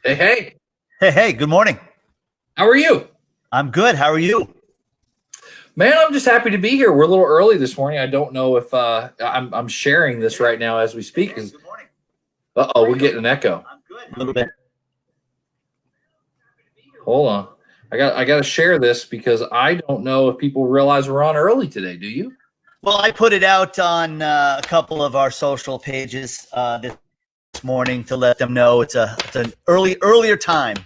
Hey, hey, Hey, good morning. how are you? I'm good. How are you? Man, I'm just happy to be here. We're a little early this morning. I don't know if I'm sharing this right now as we speak. Hey, good morning. Uh-oh, we're getting an echo. I'm good. A little bit. Hold on. I got to share this because I don't know if people realize we're on early today. Do you? Well, I put it out on a couple of our social pages this morning to let them know it's an earlier time,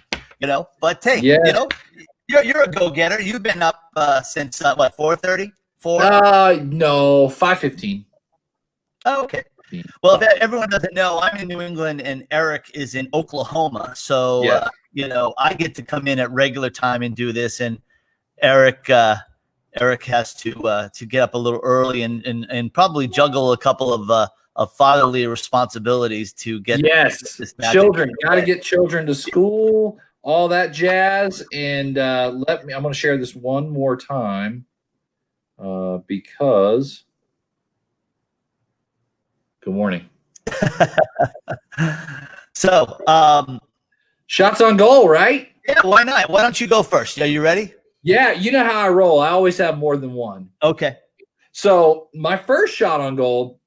But hey, Yeah. you're a go getter. You've been up since what 4:30? 4? No, 5:15. Oh, okay. Well, if everyone doesn't know, I'm in New England and Eric is in Oklahoma. So, Yes. I get to come in at regular time and do this. And Eric has to get up a little early and probably juggle a couple of fatherly responsibilities to get Yes. this magic Children. Got to away. get children to school, all that jazz. And I'm going to share this one more time because good morning. So, Shots on goal, right? yeah, why not? Why don't you go first? Are you ready? Yeah, you know how I roll. I always have more than one. Okay. So my first shot on goal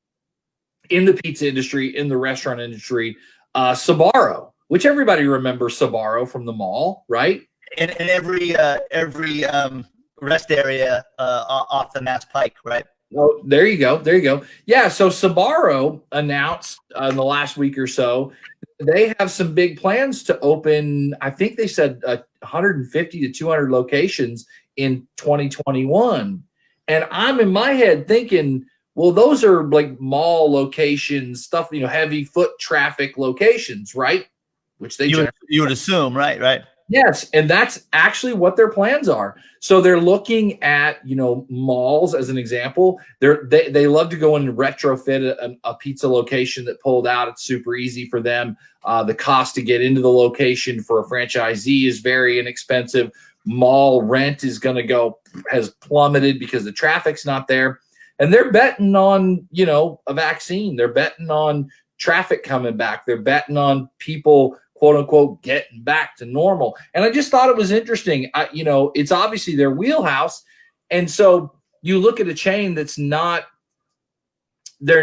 in the pizza industry, in the restaurant industry, Sabaro, which everybody remembers Sabaro from the mall, right? In every rest area off the Mass Pike, right? Oh, there you go. There you go. Yeah. So Sabaro announced in the last week or so they have some big plans to open. I think they said 150 to 200 locations in 2021. And I'm in my head thinking, well, those are like mall locations, stuff, heavy foot traffic locations, right? Which they You would generally. you would assume, right? Yes, and that's actually what their plans are. So they're looking at, malls as an example. They love to go and retrofit a pizza location that pulled out. It's super easy for them. The cost to get into the location for a franchisee is very inexpensive. Mall rent has plummeted because the traffic's not there. And they're betting on, a vaccine. They're betting on traffic coming back. They're betting on people quote unquote getting back to normal. And I just thought it was interesting. It's obviously their wheelhouse. And so you look at a chain they're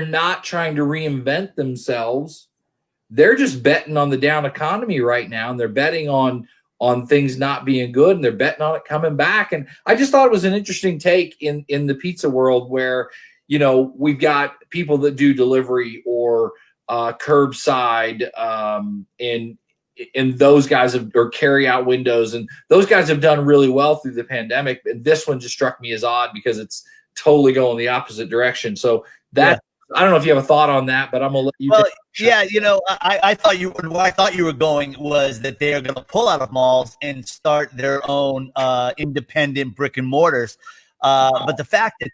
not trying to reinvent themselves. They're just betting on the down economy right now. And they're betting on things not being good, and they're betting on it coming back. And I just thought it was an interesting take in the pizza world where, we've got people that do delivery or curbside, and those guys or carry out windows, and those guys have done really well through the pandemic. And this one just struck me as odd because it's totally going the opposite direction. So that, I don't know if you have a thought on that, but I'm gonna let you. Well, yeah, I thought where I thought you were going was that they are going to pull out of malls and start their own independent brick and mortars. But the fact that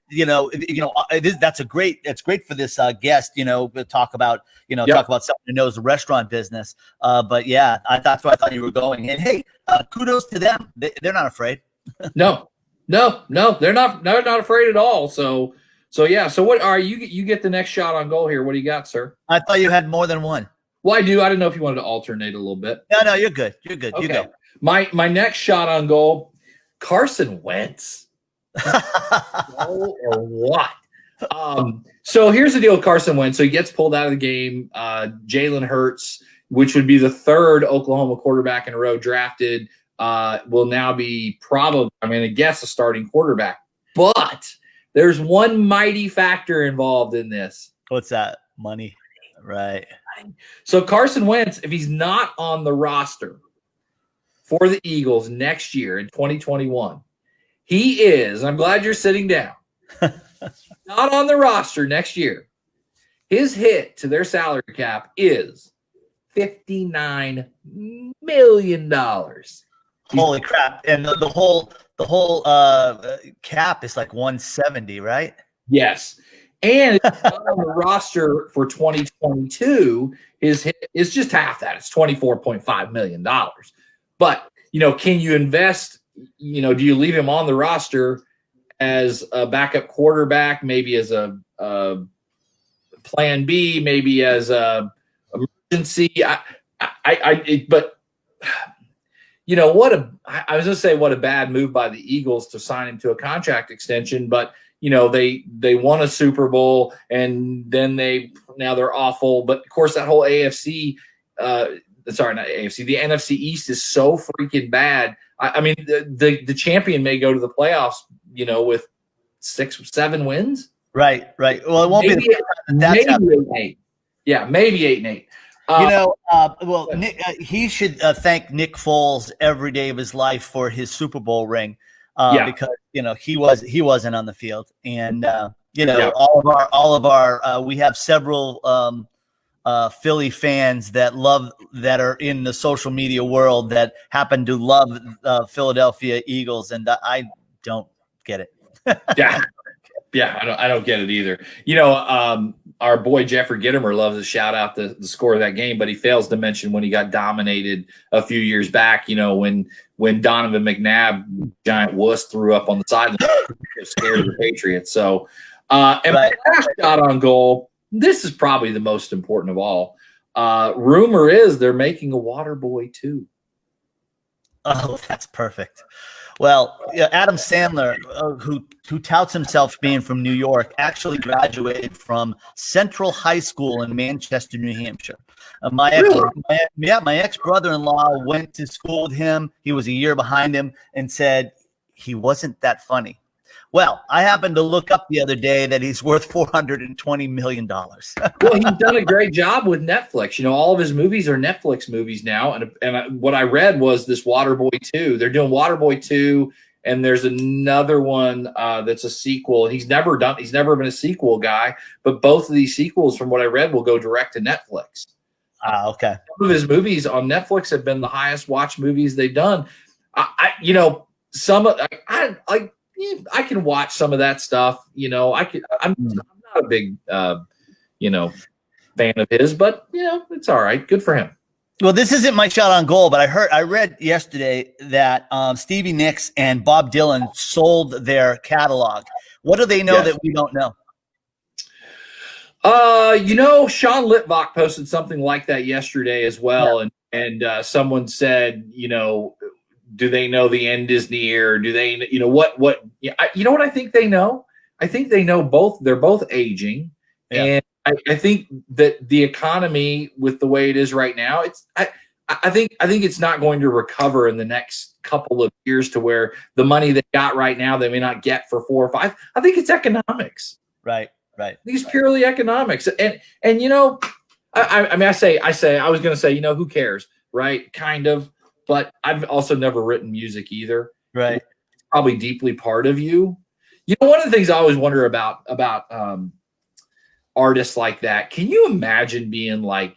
that's great for this guest. To talk about talk about someone who knows the restaurant business. But yeah, that's where I thought you were going. And hey, kudos to them. They're not afraid. No, they're not. They're not afraid at all. So yeah. So what are you? You get the next shot on goal here. What do you got, sir? I thought you had more than one. Well, I do. I didn't know if you wanted to alternate a little bit. No, you're good. You're good. Okay. You go. My next shot on goal, Carson Wentz. Or what? So here's the deal with Carson Wentz. So he gets pulled out of the game. Jalen Hurts, which would be the third Oklahoma quarterback in a row drafted, will now be probably, I guess, a starting quarterback. But there's one mighty factor involved in this. What's that? Money. Right. So Carson Wentz, if he's not on the roster for the Eagles next year in 2021, he is, I'm glad you're sitting down, not on the roster next year. His hit to their salary cap is $59 million. Holy crap. And the whole cap is like 170, right? Yes. And on the roster for 2022, his hit is just half that. It's $24.5 million. But, can you invest? Do you leave him on the roster as a backup quarterback, maybe as a plan B, maybe as a emergency? But I was going to say what a bad move by the Eagles to sign him to a contract extension, but they won a Super Bowl and then now they're awful. But of course, that whole AFC, sorry, not AFC, the NFC East is so freaking bad. I mean, the champion may go to the playoffs, with 6-7 wins. Right. Well, it won't maybe, maybe 8-8. Yeah, maybe 8-8. Nick, he should thank Nick Foles every day of his life for his Super Bowl ring, because he wasn't on the field, and all of our we have several Philly fans that are in the social media world that happen to love Philadelphia Eagles, and I don't get it. Yeah, I don't get it either. Our boy Jeffrey Gittimer loves to shout out the score of that game, but he fails to mention when he got dominated a few years back. When Donovan McNabb, giant wuss, threw up on the sideline, scared of the Patriots. So, my last shot on goal. This is probably the most important of all. Rumor is they're making a Waterboy 2. Oh, that's perfect. Well, Adam Sandler, who touts himself being from New York, actually graduated from Central High School in Manchester, New Hampshire. My ex-brother-in-law went to school with him. He was a year behind him and said he wasn't that funny. Well, I happened to look up the other day that he's worth $420 million. Well, he's done a great job with Netflix. All of his movies are Netflix movies now. And what I read was this Waterboy 2. They're doing Waterboy 2, and there's another one that's a sequel. And he's never been a sequel guy, but both of these sequels, from what I read, will go direct to Netflix. Okay. Some of his movies on Netflix have been the highest watched movies they've done. I can watch some of that stuff. I'm not a big, fan of his, but it's all right. Good for him. Well, this isn't my shot on goal, but I read yesterday that Stevie Nicks and Bob Dylan sold their catalog. What do they know that we don't know? Sean Litvak posted something like that yesterday as well. Yeah. And someone said, do they know the end is near? Do they, what I think they know? I think they know both. They're both aging. Yeah. And I think that the economy, with the way it is right now, I think it's not going to recover in the next couple of years to where the money they got right now, they may not get for 4 or 5. I think it's economics. Right. I think it's purely economics. And I was going to say, who cares? Right. Kind of. But I've also never written music either. Right. It's probably deeply part of you. One of the things I always wonder about artists like that, can you imagine being like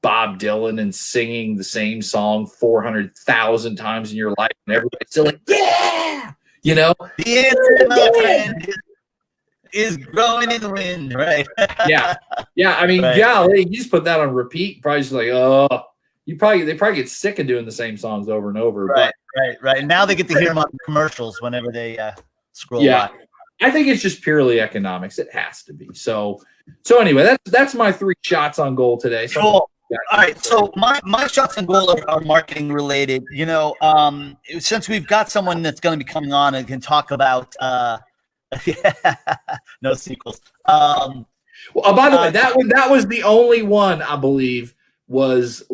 Bob Dylan and singing the same song 400,000 times in your life and everybody's still like, yeah, The answer, my friend, is growing in the wind, right? Yeah. I mean, golly, you just put that on repeat, probably just like, oh. They probably get sick of doing the same songs over and over. Right. And now they get to hear them on commercials whenever they scroll by. I think it's just purely economics. It has to be. So anyway, that's my 3 shots on goal today. So cool. All right. So my shots on goal are marketing related. Since we've got someone that's going to be coming on and can talk about no sequels. By the way, that was the only one, I believe, was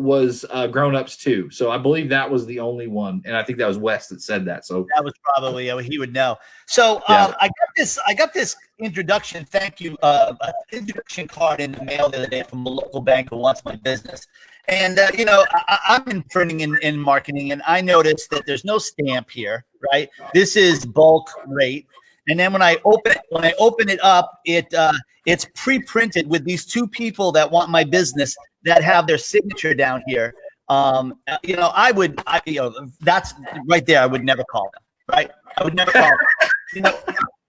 Grown Ups 2. So I believe that was the only one, and I think that was Wes that said that. So that was probably he would know. So I got this introduction. Thank you. Introduction card in the mail the other day from a local bank who wants my business. And I'm in printing and marketing, and I noticed that there's no stamp here. Right. This is bulk rate. And then when I open it up, it's pre-printed with these 2 people that want my business that have their signature down here. That's right there. I would never call them. Right. I would never call them.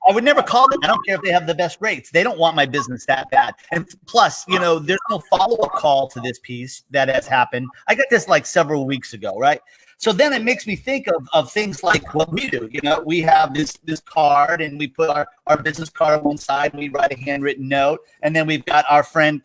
I would never call them. I don't care if they have the best rates. They don't want my business that bad. And plus, there's no follow-up call to this piece that has happened. I got this like several weeks ago. Right. So then it makes me think of things like what we do. We have this card, and we put our business card on one side, and we write a handwritten note, and then we've got our friend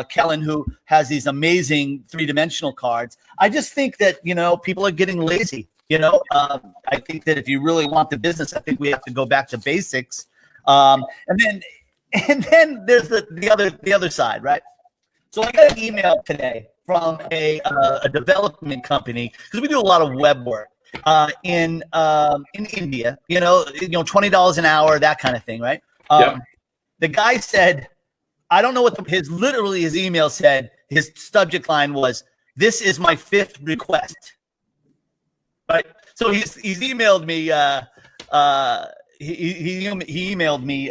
Kellen, who has these amazing 3-dimensional cards. I just think that, people are getting lazy. I think that if you really want the business, I think we have to go back to basics. And then there's the other side, right? So I got an email today from a development company, because we do a lot of web work in India. $20 an hour, that kind of thing, right? The guy said, I don't know what his email said. His subject line was, "This is my 5th request." Right. So he's emailed me. He emailed me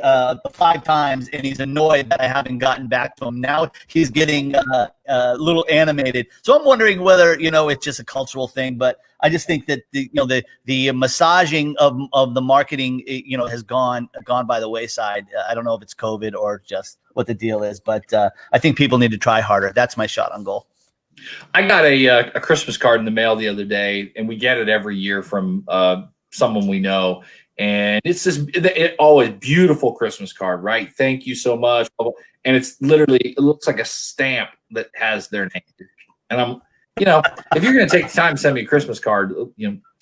5 times, and he's annoyed that I haven't gotten back to him. Now he's getting a little animated. So I'm wondering whether it's just a cultural thing, but I just think that the massaging of the marketing has gone by the wayside. I don't know if it's COVID or just what the deal is, but I think people need to try harder. That's my shot on goal. I got a Christmas card in the mail the other day, and we get it every year from someone we know. And it's this always beautiful Christmas card, right? Thank you so much. And it looks like a stamp that has their name. And I'm, if you're going to take the time to send me a Christmas card,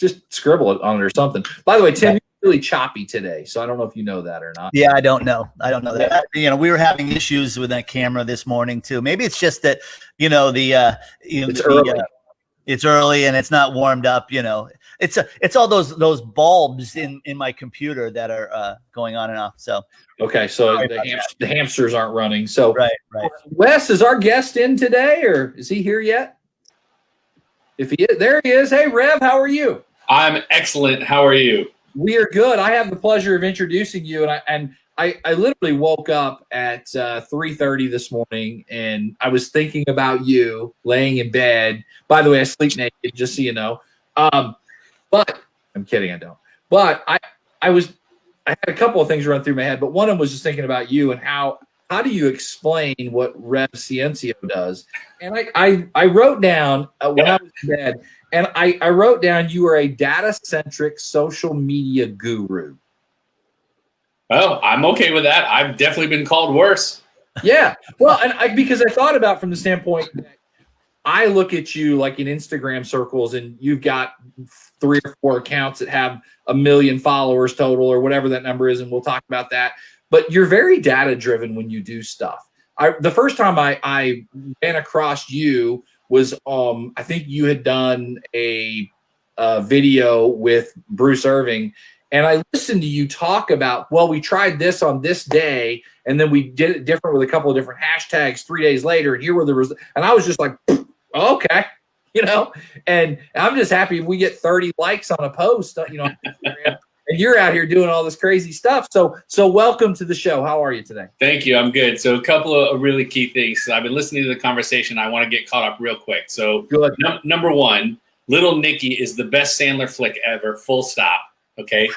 just scribble it on it or something. By the way, Tim, you're really choppy today, so I don't know if you know that or not. Yeah, I don't know that. We were having issues with that camera this morning too. Maybe it's just that it's early and it's not warmed up. It's all those bulbs in my computer that are going on and off. So okay, so the hamsters aren't running. So right. Wes, is our guest in today, or is he here yet? If he is, there he is. Hey, Rev, how are you? I'm excellent. How are you? We are good. I have the pleasure of introducing you, and I literally woke up at 3:30 this morning, and I was thinking about you laying in bed. By the way, I sleep naked, just so you know. But I'm kidding, I don't. But I had a couple of things run through my head, but one of them was just thinking about you and how do you explain what RevCiancio does? And I wrote down when I was in bed, and I wrote down you are a data-centric social media guru. Well, I'm okay with that. I've definitely been called worse. Yeah. Well, and because I thought about from the standpoint that I look at you like in Instagram circles, and you've got 3 or 4 accounts that have 1 million followers total or whatever that number is, and we'll talk about that. But you're very data-driven when you do stuff. The first time I ran across you was I think you had done a video with Bruce Irving, and I listened to you talk about, well, we tried this on this day, and then we did it different with a couple of different hashtags 3 days later, and here were the results. And I was just like, okay, and I'm just happy if we get 30 likes on a post, on Instagram, and you're out here doing all this crazy stuff. So welcome to the show. How are you today? Thank you. I'm good. So a couple of really key things. I've been listening to the conversation. I want to get caught up real quick. So good. Number one, Little Nicky is the best Sandler flick ever, full stop. Okay.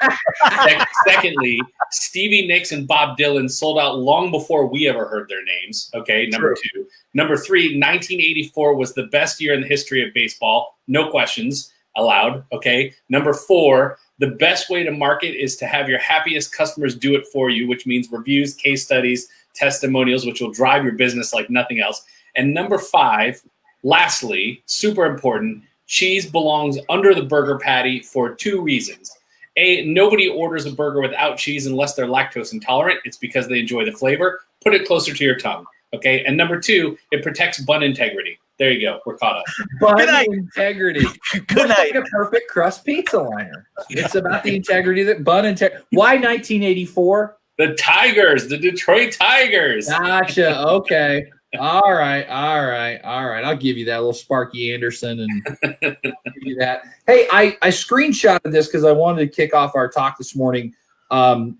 Secondly, Stevie Nicks and Bob Dylan sold out long before we ever heard their names. Okay. Number two. Number 3, 1984 was the best year in the history of baseball. No questions allowed. Okay. Number 4, the best way to market is to have your happiest customers do it for you, which means reviews, case studies, testimonials, which will drive your business like nothing else. And number 5, lastly, super important, cheese belongs under the burger patty for 2 reasons. A, nobody orders a burger without cheese unless they're lactose intolerant. It's because they enjoy the flavor. Put it closer to your tongue. Okay. And number 2, it protects bun integrity. There you go. We're caught up. Bun integrity. Good night. Like a perfect crust pizza liner. It's about the integrity that bun integrity. Why 1984? The Tigers, the Detroit Tigers. Gotcha. Okay. All right. I'll give you that, little Sparky Anderson, and I'll give you that. Hey, I screenshotted this because I wanted to kick off our talk this morning.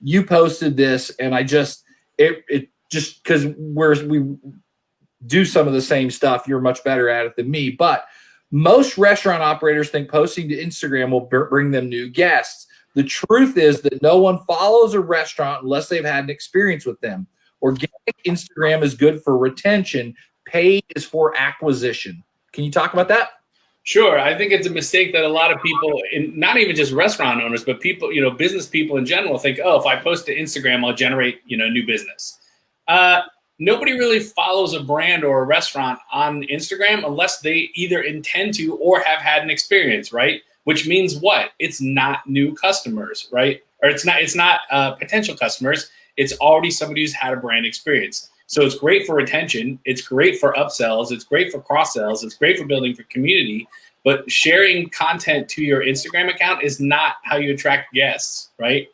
You posted this, and I just because we do some of the same stuff. You're much better at it than me, but most restaurant operators think posting to Instagram will bring them new guests. The truth is that no one follows a restaurant unless they've had an experience with them. Organic Instagram is good for retention. Paid is for acquisition. Can you talk about that? Sure. I think it's a mistake that a lot of people, not even just restaurant owners, but people, business people in general think, oh, if I post to Instagram, I'll generate, new business. nobody really follows a brand or a restaurant on Instagram unless they either intend to or have had an experience, right? Which means what? It's not new customers, right? Or it's not potential customers. It's already somebody who's had a brand experience. So it's great for retention. It's great for upsells. It's great for cross sells. It's great for building for community. But sharing content to your Instagram account is not how you attract guests, right?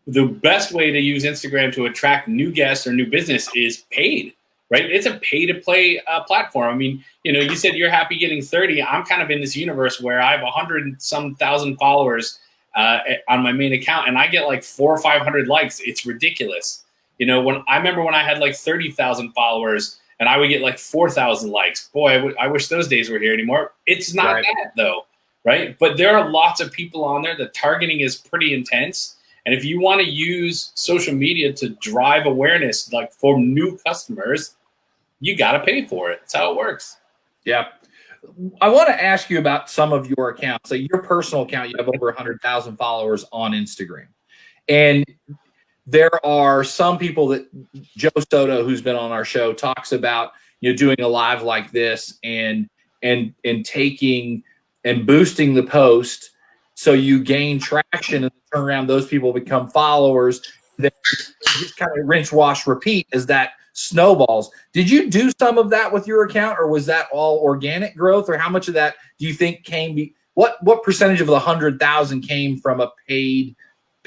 The best way to use Instagram to attract new guests or new business is paid, right? It's a pay-to-play platform. I mean, you said you're happy getting 30. I'm kind of in this universe where I have 100-some thousand followers on my main account, and I get like 400 or 500 likes. It's ridiculous. When I remember when I had like 30,000 followers and I would get like 4,000 likes. Boy, I wish those days were here anymore. It's not that though, right? But there are lots of people on there. The targeting is pretty intense. And if you want to use social media to drive awareness, like for new customers, you got to pay for it. That's how it works. Yeah. I want to ask you about some of your accounts. So your personal account, you have over 100,000 followers on Instagram. And there are some people that Joe Soto, who's been on our show, talks about, doing a live like this and taking and boosting the post so you gain traction and turn around, those people become followers. Then just kind of rinse, wash, repeat as that snowballs. Did you do some of that with your account, or was that all organic growth, or how much of that do you think what percentage of the 100,000 came from a paid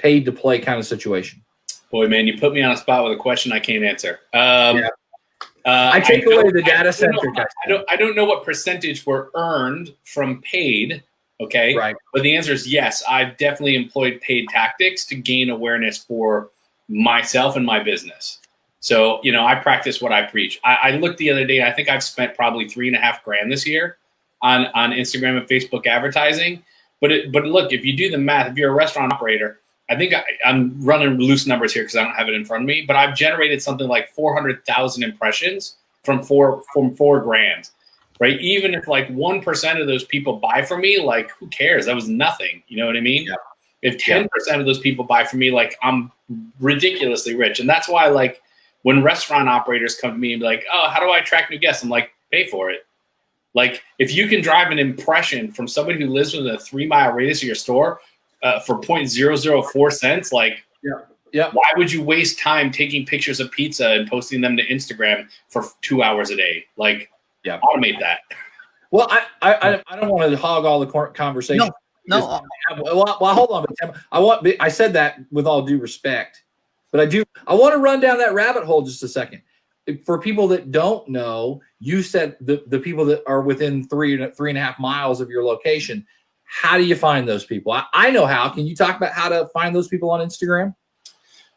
to play kind of situation? Boy, man, you put me on a spot with a question I can't answer. I take away the data center. I don't know what percentage were earned from paid. Okay. Right. But the answer is yes. I've definitely employed paid tactics to gain awareness for myself and my business. So, I practice what I preach. I looked the other day, I think I've spent probably $3,500 this year on Instagram and Facebook advertising. But look, if you do the math, if you're a restaurant operator, I think I'm running loose numbers here because I don't have it in front of me, but I've generated something like 400,000 impressions from $4,000, right? Even if like 1% of those people buy from me, like who cares? That was nothing. You know what I mean? Yeah. If 10% of those people buy from me, like I'm ridiculously rich. And that's why like when restaurant operators come to me and be like, oh, how do I attract new guests? I'm like, pay for it. Like if you can drive an impression from somebody who lives within a 3-mile radius of your store, for 0.004 cents, like, why would you waste time taking pictures of pizza and posting them to Instagram for 2 hours a day? Like, automate that. Well, I don't want to hog all the conversation. No. Well, hold on. I said that with all due respect, but I want to run down that rabbit hole just a second. For people that don't know, you said the people that are within 3.5 miles of your location. How do you find those people? I know how. Can you talk about how to find those people on Instagram?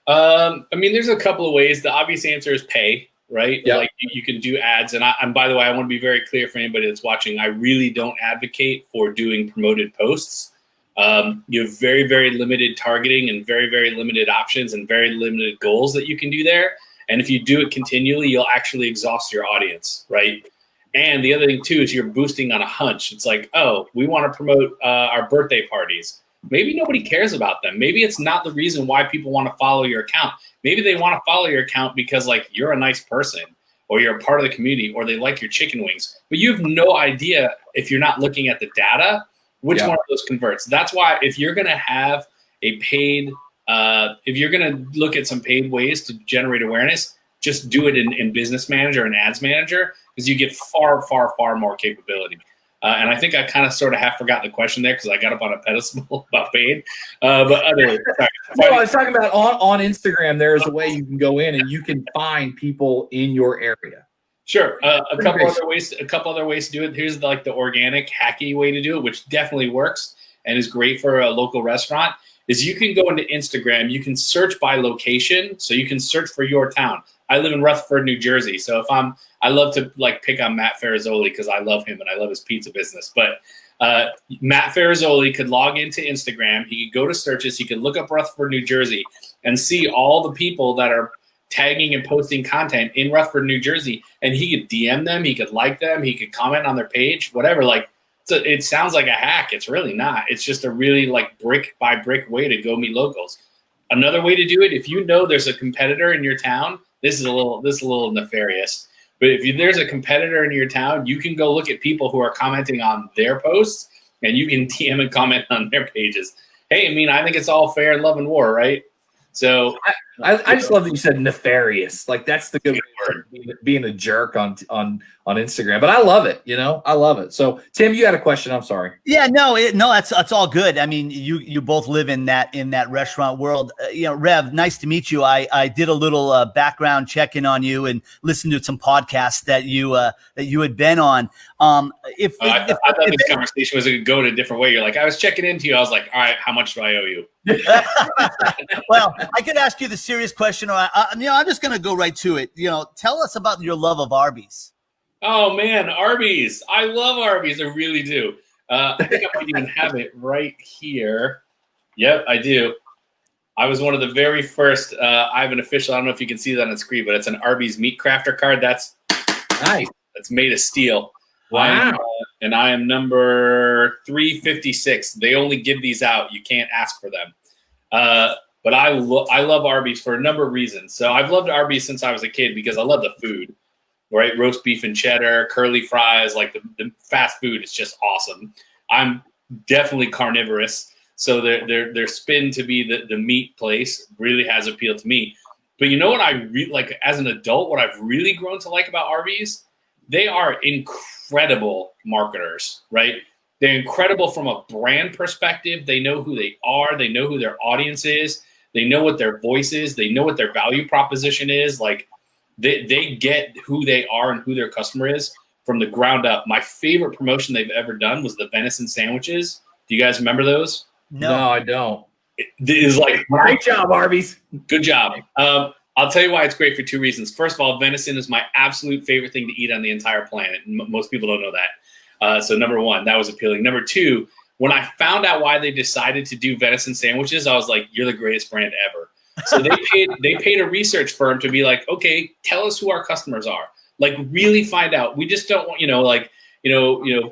I mean, there's a couple of ways. The obvious answer is pay, right? Yep. Like you can do ads. And by the way, I want to be very clear for anybody that's watching. I really don't advocate for doing promoted posts. You have very, very limited targeting and very, very limited options and very limited goals that you can do there. And if you do it continually, you'll actually exhaust your audience, right? And the other thing, too, is you're boosting on a hunch. It's like, oh, we want to promote our birthday parties. Maybe nobody cares about them. Maybe it's not the reason why people want to follow your account. Maybe they want to follow your account because, like, you're a nice person or you're a part of the community or they like your chicken wings. But you have no idea, if you're not looking at the data, which one of those converts. That's why if you're going to have a paid if you're going to look at some paid ways to generate awareness, just do it in Business Manager and Ads Manager, because you get far, far, far more capability. And I think I kind of sort of half forgot the question there because I got up on a pedestal about paid. I was talking about on Instagram, there is a way you can go in and you can find people in your area. Sure. A couple other ways to do it. Here's the organic, hacky way to do it, which definitely works and is great for a local restaurant, is you can go into Instagram. You can search by location. So you can search for your town. I live in Rutherford, New Jersey. So I love to pick on Matt Ferrazzoli because I love him and I love his pizza business. But Matt Ferrazzoli could log into Instagram. He could go to searches. He could look up Rutherford, New Jersey and see all the people that are tagging and posting content in Rutherford, New Jersey. And he could DM them. He could like them. He could comment on their page, whatever. It sounds like a hack. It's really not. It's just a really brick by brick way to go meet locals. Another way to do it, if you know there's a competitor in your town this is a little nefarious. But if there's a competitor in your town, you can go look at people who are commenting on their posts, and you can DM and comment on their pages. Hey, I mean, I think it's all fair in love and war, right? So I just love that you said nefarious. Like that's the good word, being a jerk on Instagram. But I love it. I love it. So Tim, you had a question. I'm sorry. Yeah, no, that's all good. I mean, you both live in that restaurant world. Rev, nice to meet you. I did a little background check-in on you and listened to some podcasts that you had been on. I thought this conversation was going to go in a different way. You're like, I was checking into you. I was like, all right, how much do I owe you? Well, I could ask you the serious question, or I'm just going to go right to it. Tell us about your love of Arby's. Oh man, Arby's! I love Arby's. I really do. I think I might even have it right here. Yep, I do. I was one of the very first. I have an official. I don't know if you can see that on the screen, but it's an Arby's Meat Crafter card. That's nice. That's made of steel. Wow. And I am number 356. They only give these out. You can't ask for them. But I love Arby's for a number of reasons. So I've loved Arby's since I was a kid because I love the food, right? Roast beef and cheddar, curly fries, like the fast food is just awesome. I'm definitely carnivorous. So their spin to be the meat place really has appealed to me. But you know what I like as an adult, what I've really grown to like about Arby's? They are incredible marketers, right? They're incredible from a brand perspective. They know who they are. They know who their audience is. They know what their voice is. They know what their value proposition is. Like they get who they are and who their customer is from the ground up. My favorite promotion they've ever done was the venison sandwiches. Do you guys remember those? No, I don't. It is like great job, Arby's. Good job. I'll tell you why it's great for two reasons. First of all, venison is my absolute favorite thing to eat on the entire planet. Most people don't know that. So number one, that was appealing. Number two, when I found out why they decided to do venison sandwiches, I was like, you're the greatest brand ever. So they paid a research firm to be like, okay, tell us who our customers are. Like really find out. We just don't want,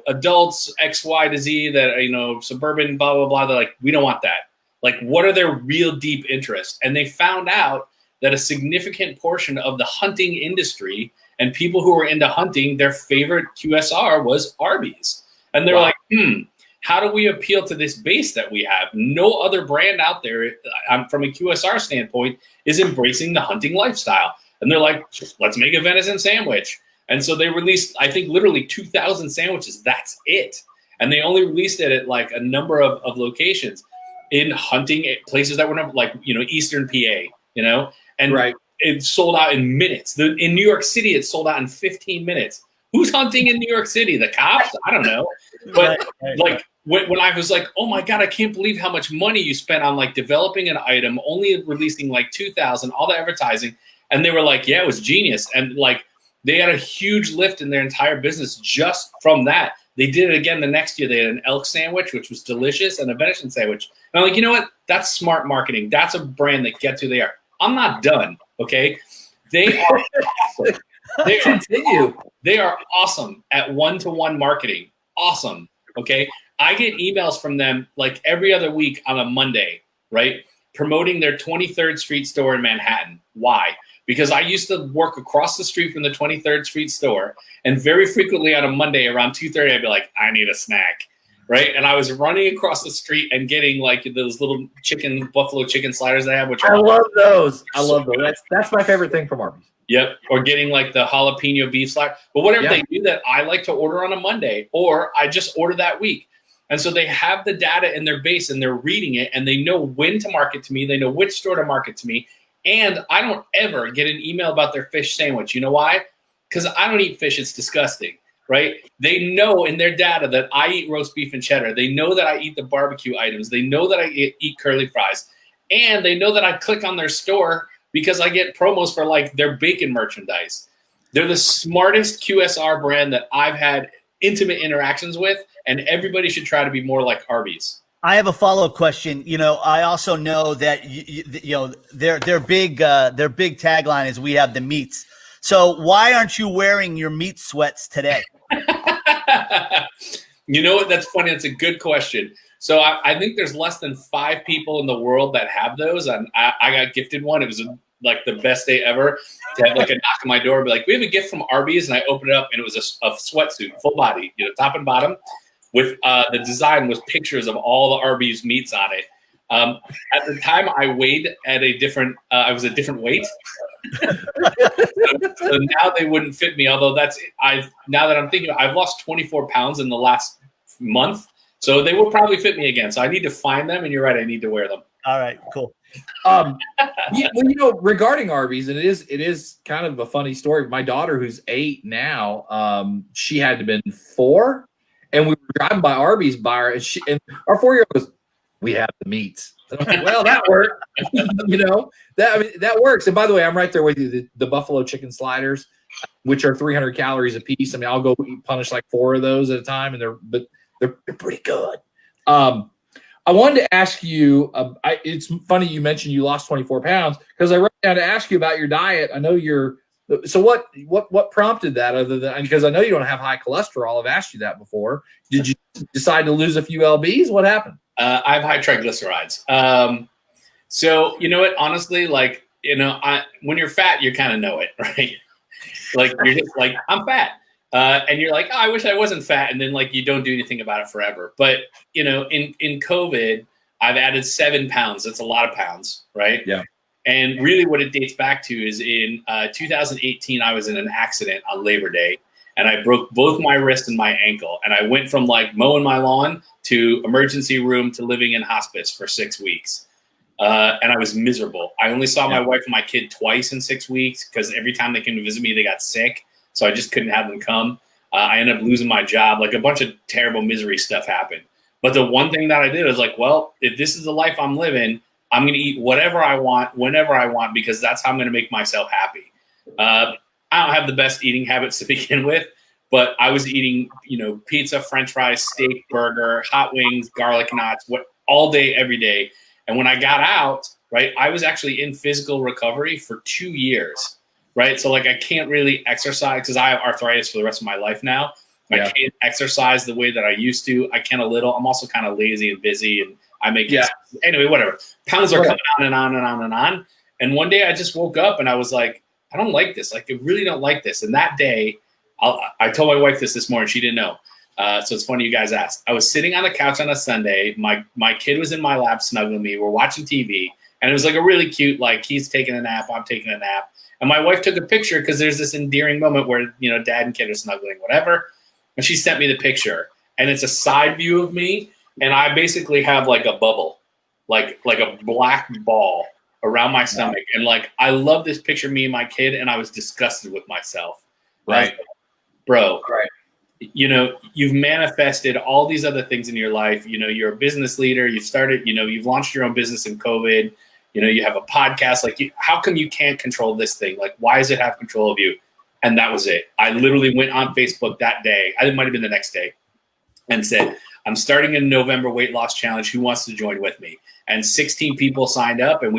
adults X, Y to Z that, suburban, blah, blah, blah. They're like, we don't want that. Like, what are their real deep interests? And they found out that a significant portion of the hunting industry and people who were into hunting, their favorite QSR was Arby's. And they're like, how do we appeal to this base that we have? No other brand out there, from a QSR standpoint, is embracing the hunting lifestyle. And they're like, let's make a venison sandwich. And so they released, I think, literally 2,000 sandwiches. That's it. And they only released it at like a number of locations in hunting places that were not like, Eastern PA, and right. It sold out in minutes. In New York City, it sold out in 15 minutes. Who's hunting in New York City? The cops? I don't know. But when I was like, oh my God, I can't believe how much money you spent on like developing an item, only releasing like 2,000, all the advertising. And they were like, yeah, it was genius. And like they had a huge lift in their entire business just from that. They did it again the next year. They had an elk sandwich, which was delicious, and a venison sandwich. And I'm like, you know what? That's smart marketing. That's a brand that gets who they are. I'm not done, okay? They are awesome. They are awesome at one-to-one marketing. Awesome, okay? I get emails from them like every other week on a Monday, right? Promoting their 23rd Street store in Manhattan. Why? Because I used to work across the street from the 23rd Street store, and very frequently on a Monday around 2:30, I'd be like, I need a snack, right? And I was running across the street and getting like those little buffalo chicken sliders they have, which I love those. I love those. That's my favorite thing from Arby's. Yep, or getting like the jalapeno beef slider, but whatever they do that I like to order on a Monday, or I just order that week. And so they have the data in their base and they're reading it and they know when to market to me. They know which store to market to me. And I don't ever get an email about their fish sandwich. You know why? Because I don't eat fish. It's disgusting, right? They know in their data that I eat roast beef and cheddar. They know that I eat the barbecue items. They know that I eat curly fries. And they know that I click on their store because I get promos for like their bacon merchandise. They're the smartest QSR brand that I've had intimate interactions with, and everybody should try to be more like Arby's. I have a follow-up question. I also know that their big tagline is "We have the meats." So why aren't you wearing your meat sweats today? You know what? That's funny. That's a good question. So I think there's less than 5 people in the world that have those, and I got gifted one. It was like the best day ever to have like a knock on my door, be like, we have a gift from Arby's, and I opened it up, and it was a sweatsuit, full body, top and bottom, with the design was pictures of all the Arby's meats on it. At the time, I weighed at I was a different weight. so now they wouldn't fit me. Although now that I'm thinking, I've lost 24 pounds in the last month, so they will probably fit me again. So I need to find them, and you're right, I need to wear them. All right, cool. Regarding Arby's, and it is kind of a funny story. My daughter, who's 8 now, she had to been 4, and we were driving by Arby's by her, and our 4-year-old goes, "We have the meats." And I'm like, well, that worked. That works. And by the way, I'm right there with you. The buffalo chicken sliders, which are 300 calories a piece. I mean, I'll go punish like 4 of those at a time, and they're pretty good. I wanted to ask you. It's funny you mentioned you lost 24 pounds, because I wrote down to ask you about your diet. I know so what prompted that, other than because I know you don't have high cholesterol. I've asked you that before. Did you decide to lose a few lbs? What happened? I have high triglycerides. So you know what? Honestly, when you're fat, you kind of know it, right? Like you're just like, I'm fat. And you're like, oh, I wish I wasn't fat. And then like, you don't do anything about it forever. But in COVID, I've added 7 pounds. That's a lot of pounds, right? Yeah. And really what it dates back to is in 2018, I was in an accident on Labor Day, and I broke both my wrist and my ankle. And I went from like mowing my lawn to emergency room to living in hospice for 6 weeks. And I was miserable. I only saw my wife and my kid twice in 6 weeks, because every time they came to visit me, they got sick. So I just couldn't have them come. I ended up losing my job. Like a bunch of terrible misery stuff happened. But the one thing that I did was like, well, if this is the life I'm living, I'm going to eat whatever I want, whenever I want, because that's how I'm going to make myself happy. I don't have the best eating habits to begin with, but I was eating, pizza, French fries, steak, burger, hot wings, garlic knots, all day, every day. And when I got out, right, I was actually in physical recovery for 2 years. Right. So like I can't really exercise because I have arthritis for the rest of my life now. I can't exercise the way that I used to. I can a little. I'm also kind of lazy and busy, and I make anyway, whatever. Pounds are coming on and on and on and on. And one day I just woke up and I was like, I don't like this. Like, I really don't like this. And that day, I told my wife this morning. She didn't know. So it's funny you guys asked. I was sitting on the couch on a Sunday. My kid was in my lap snuggling me. We're watching TV. And it was like a really cute, like he's taking a nap, I'm taking a nap. And my wife took a picture because there's this endearing moment where, dad and kid are snuggling, whatever. And she sent me the picture. And it's a side view of me. And I basically have like a bubble, like a black ball around my stomach. And like, I love this picture of me and my kid. And I was disgusted with myself. Right. Bro. Right. You've manifested all these other things in your life. You're a business leader. You've started, you've launched your own business in COVID. You have a podcast. Like, how come you can't control this thing? Like, why does it have control of you? And that was it. I literally went on Facebook that day. It might have been the next day, and said, I'm starting a November weight loss challenge. Who wants to join with me? And 16 people signed up, and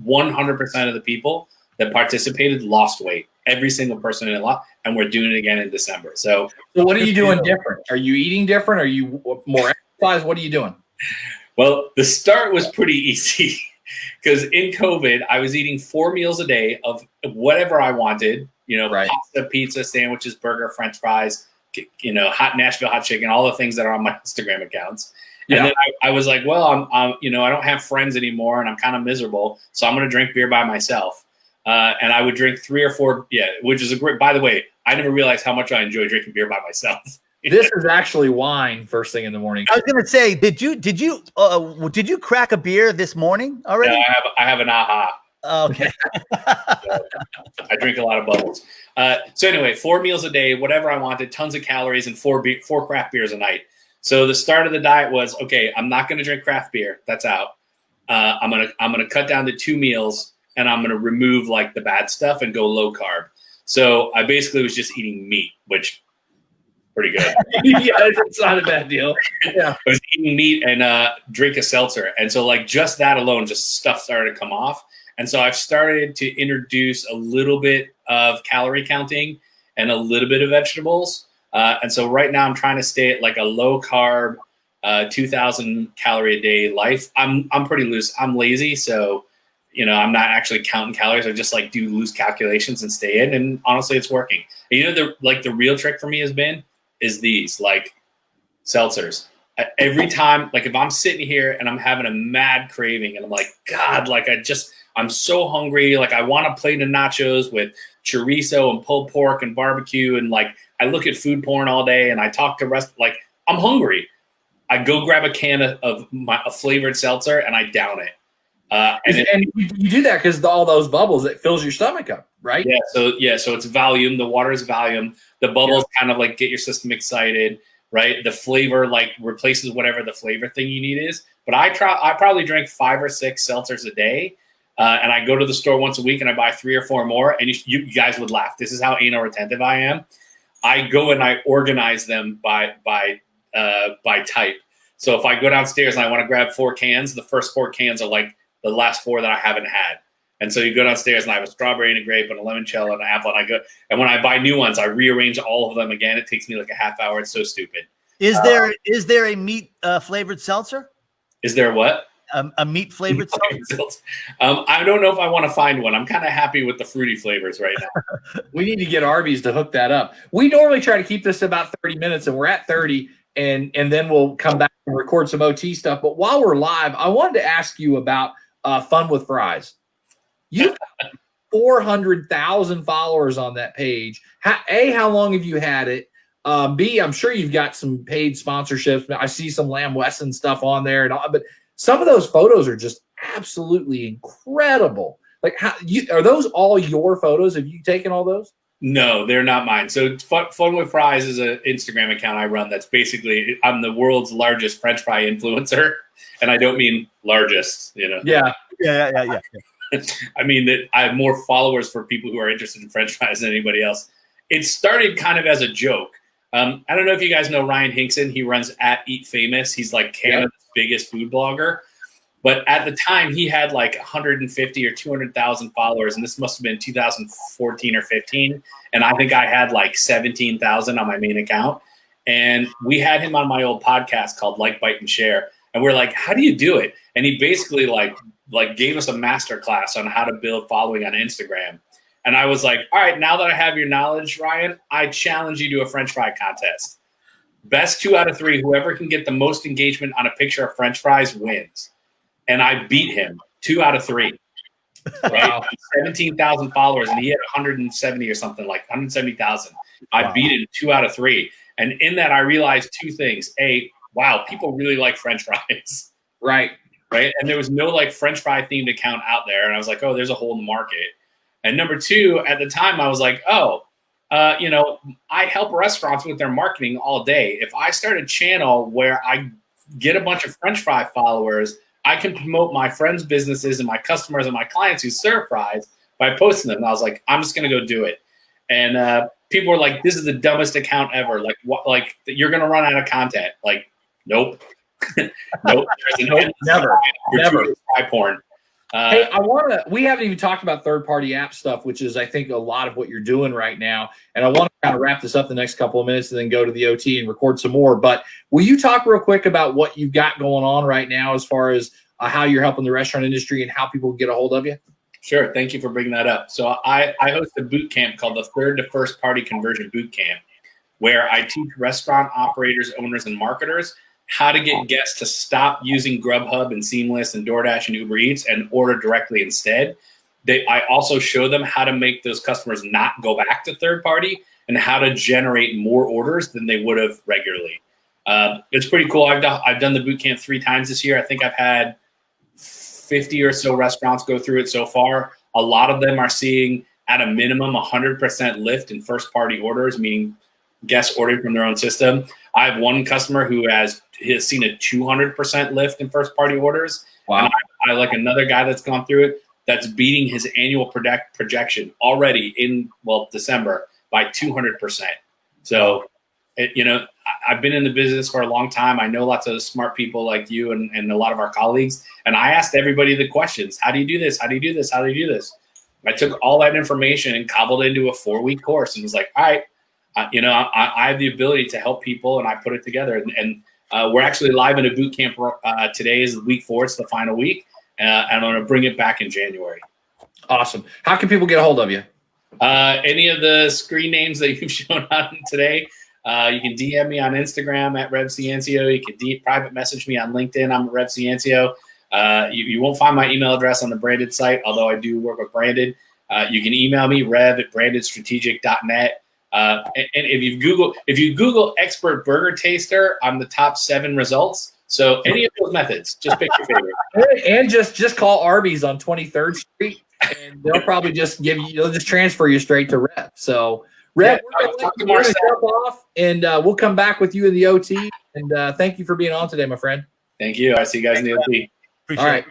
100% of the people that participated lost weight. Every single person in it lost, and we're doing it again in December. So what are you doing different? Are you eating different? Are you more exercise? What are you doing? Well, the start was pretty easy. Because in COVID, I was eating 4 meals a day of whatever I wanted, pasta, pizza, sandwiches, burger, French fries, hot Nashville hot chicken, all the things that are on my Instagram accounts. Yeah. And then I was like, well, I don't have friends anymore, and I'm kind of miserable, so I'm going to drink beer by myself. And I would drink 3 or 4, which is a great. By the way, I never realized how much I enjoy drinking beer by myself. This is actually wine first thing in the morning. I was gonna say, did you crack a beer this morning already? Yeah, I have an AHA. Okay. I drink a lot of bubbles. So anyway, 4 meals a day, whatever I wanted, tons of calories, and 4 craft beers a night. So the start of the diet was, okay, I'm not gonna drink craft beer. That's out. I'm gonna cut down to 2 meals, and I'm gonna remove like the bad stuff and go low carb. So I basically was just eating meat, which pretty good. Yeah, it's not a bad deal. Yeah, I was eating meat and drink a seltzer, and so like just that alone, just stuff started to come off. And so I've started to introduce a little bit of calorie counting and a little bit of vegetables. And so right now I'm trying to stay at like a low carb, 2,000 calorie a day life. I'm pretty loose. I'm lazy, so I'm not actually counting calories. I just like do loose calculations and stay in. And honestly, it's working. And the real trick for me is these like seltzers. Every time, like if I'm sitting here and I'm having a mad craving and I'm like, God, like I'm so hungry. Like I want a plate of nachos with chorizo and pulled pork and barbecue. And like, I look at food porn all day and I talk to like, I'm hungry. I go grab a can of a flavored seltzer and I down it. And you do that because all those bubbles, it fills your stomach up, right? Yeah. So it's volume. The water is volume. The bubbles kind of like get your system excited, right? The flavor like replaces whatever the flavor thing you need is. But I probably drink 5 or 6 seltzers a day, and I go to the store once a week and I buy 3 or 4 more. And you guys would laugh. This is how anal retentive I am. I go and I organize them by type. So if I go downstairs and I want to grab 4 cans, the first 4 cans are like the last 4 that I haven't had. And so you go downstairs and I have a strawberry and a grape and a limoncello and an apple, and when I buy new ones, I rearrange all of them again. It takes me like a half hour. It's so stupid. Is there a meat flavored seltzer? Is there what? A meat flavored seltzer? I don't know if I want to find one. I'm kind of happy with the fruity flavors right now. We need to get Arby's to hook that up. We normally try to keep this about 30 minutes, and we're at 30, and then we'll come back and record some OT stuff. But while we're live, I wanted to ask you about Fun with Fries. You've got 400,000 followers on that page. How long have you had it? B, I'm sure you've got some paid sponsorships. I see some Lamb Wesson stuff on there, and all, but some of those photos are just absolutely incredible. Like, are those all your photos? Have you taken all those? No, they're not mine. So Fun with Fries is an Instagram account I run. That's basically, I'm the world's largest French fry influencer, and I don't mean largest. Yeah. I mean that I have more followers for people who are interested in French fries than anybody else. It started kind of as a joke. I don't know if you guys know Ryan Hinkson. He runs @EatFamous. He's like Canada's biggest food blogger. But at the time, he had like 150 or 200,000 followers, and this must have been 2014 or 15. And I think I had like 17,000 on my main account. And we had him on my old podcast called Like, Bite, and Share. And we're like, how do you do it? And he basically like gave us a master class on how to build following on Instagram. And I was like, all right, now that I have your knowledge, Ryan, I challenge you to a French fry contest. Best 2 out of 3, whoever can get the most engagement on a picture of French fries wins. And I beat him 2 out of 3. Right? Wow. 17,000 followers, and he had 170 or something, like 170,000. I beat him 2 out of 3. And in that, I realized 2 things. A, wow, people really like French fries. Right. And there was no like French fry themed account out there. And I was like, oh, there's a hole in the market. And number 2, at the time, I was like, I help restaurants with their marketing all day. If I start a channel where I get a bunch of French fry followers, I can promote my friends' businesses and my customers and my clients who serve fries by posting them. And I was like, I'm just going to go do it. And people were like, this is the dumbest account ever. Like, what? Like, you're going to run out of content. Like, nope. Nope. Never. Fry porn. Hey, we haven't even talked about third-party app stuff, which is, I think, a lot of what you're doing right now. And I want to kind of wrap this up the next couple of minutes and then go to the OT and record some more. But will you talk real quick about what you've got going on right now as far as how you're helping the restaurant industry and how people can get a hold of you? Sure. Thank you for bringing that up. So I host a boot camp called the Third to First Party Conversion Boot Camp, where I teach restaurant operators, owners, and marketers how to get guests to stop using Grubhub and Seamless and DoorDash and Uber Eats and order directly instead. I also show them how to make those customers not go back to third party and how to generate more orders than they would have regularly. It's pretty cool. I've done the boot camp 3 times this year. I think I've had 50 or so restaurants go through it so far. A lot of them are seeing at a minimum 100% lift in first party orders, meaning guests ordering from their own system. I have one customer who has seen a 200% lift in first party orders. Wow. And I like another guy that's gone through it that's beating his annual projection already in December by 200%. So, I've been in the business for a long time. I know lots of smart people like you and a lot of our colleagues. And I asked everybody the questions. How do you do this? How do you do this? How do you do this? I took all that information and cobbled it into a 4-week course and was like, all right, I have the ability to help people, and I put it together. And we're actually live in a boot camp. Today is week 4. It's the final week. and I'm going to bring it back in January. Awesome. How can people get a hold of you? Any of the screen names that you've shown on today, you can DM me on Instagram at RevCiancio. You can private message me on LinkedIn. I'm RevCiancio. You won't find my email address on the branded site, although I do work with branded. You can email me, rev@brandedstrategic.net. And if you Google expert burger taster, I'm the top 7 results. So any of those methods, just pick your favorite. And just call Arby's on 23rd Street, and they'll probably just they'll just transfer you straight to Rev. So Rev, we're going to jump off, and we'll come back with you in the OT. And thank you for being on today, my friend. Thank you. I see you guys in the OT. All right.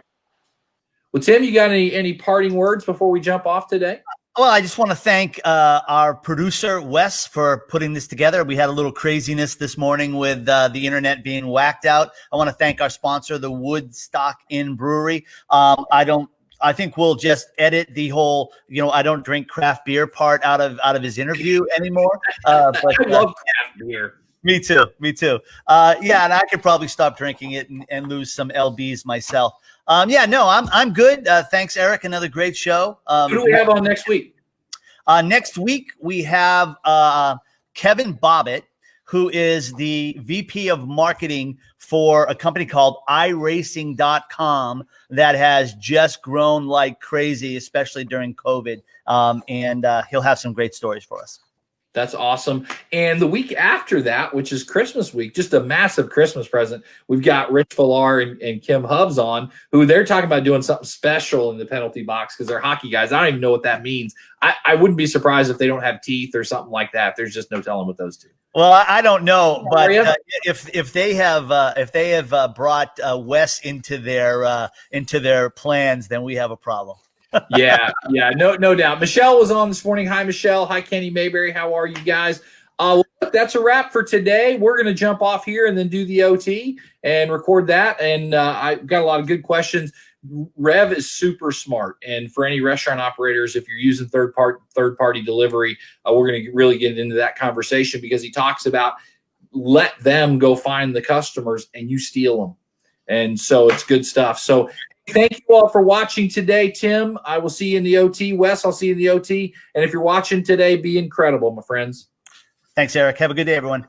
Well, Tim, you got any parting words before we jump off today? Well, I just want to thank our producer, Wes, for putting this together. We had a little craziness this morning with the internet being whacked out. I want to thank our sponsor, the Woodstock Inn Brewery. I think we'll just edit the whole, I don't drink craft beer part out of his interview anymore. But, I love craft beer. Me too. Yeah, and I could probably stop drinking it and lose some LBs myself. I'm good. Thanks, Eric. Another great show. Who do we have on next week? Next week, we have Kevin Bobbitt, who is the VP of marketing for a company called iRacing.com that has just grown like crazy, especially during COVID. And he'll have some great stories for us. That's awesome. And the week after that, which is Christmas week, just a massive Christmas present, we've got Rich Villar and Kim Hubbs on, who they're talking about doing something special in the penalty box because they're hockey guys. I don't even know what that means. I wouldn't be surprised if they don't have teeth or something like that. There's just no telling with those two. Well, I don't know, but if they have brought Wes into their plans, then we have a problem. yeah, no doubt. Michelle was on this morning. Hi, Michelle. Hi, Kenny Mayberry. How are you guys? That's a wrap for today. We're going to jump off here and then do the OT and record that. And I've got a lot of good questions. Rev is super smart. And for any restaurant operators, if you're using third-party delivery, we're going to really get into that conversation because he talks about let them go find the customers and you steal them. And so it's good stuff. So thank you all for watching today, Tim. I will see you in the OT. Wes, I'll see you in the OT. And if you're watching today, be incredible, my friends. Thanks, Eric. Have a good day, everyone.